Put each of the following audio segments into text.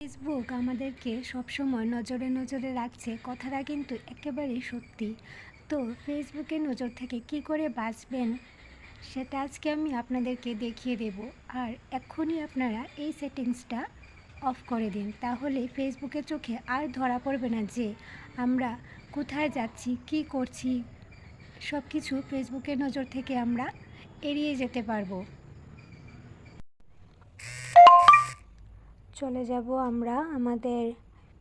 Facebook আমাদেরকে সবসময় নজরে নজরে রাখছে, কথাটা কিন্তু একেবারেই সত্যি। তো ফেসবুকের নজর থেকে কি করে বাঁচবেন সেটা আজকে আমি আপনাদেরকে দেখিয়ে দেব। আর এক্ষুনি আপনারা এই সেটিংসটা অফ করে দিন, তাহলে ফেসবুকের চোখে আর ধরা পড়বে না যে আমরা কোথায় যাচ্ছি, কি করছি। সব কিছু ফেসবুকের নজর থেকে আমরা এড়িয়ে যেতে পারবো। চলে যাব আমরা আমাদের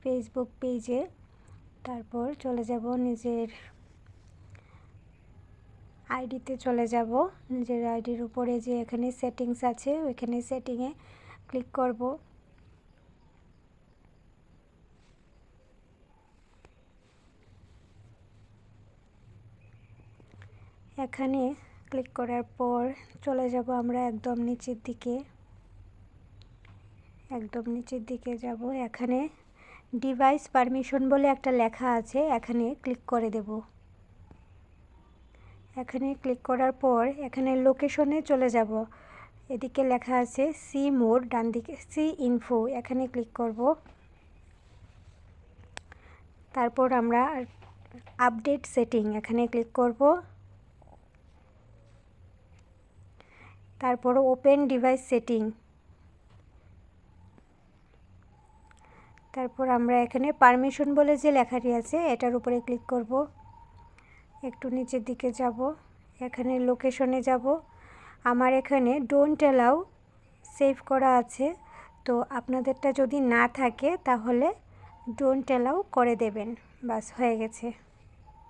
ফেসবুক পেজে, তারপর চলে যাব নিজের আইডিতে চলে যাব। নিজের আইডির উপরে যে এখানে সেটিংস আছে ওইখানে সেটিংয়ে ক্লিক করব। এখানে ক্লিক করার পর চলে যাব আমরা একদম নিচের দিকে যাব। এখানে ডিভাইস পারমিশন বলে একটা লেখা আছে, এখানে ক্লিক করে দেব। এখানে ক্লিক করার পর এখানে লোকেশনে চলে যাব। এদিকে লেখা আছে সি মোর, ডান দিকে সি ইনফো, এখানে ক্লিক করব। তারপর আমরা আপডেট সেটিং এখানে ক্লিক করব। তারপর ওপেন ডিভাইস সেটিং, তারপর আমরা এখানে পারমিশন বলে যে লেখাটি আছে এটার উপরে ক্লিক করব। একটু নিচের দিকে যাব, এখানে লোকেশনে যাব। আমার এখানে ডোন্ট অ্যালাউ সেভ করা আছে, তো আপনাদেরটা যদি না থাকে তাহলে ডোন্ট অ্যালাউ করে দেবেন, বাস হয়ে গেছে।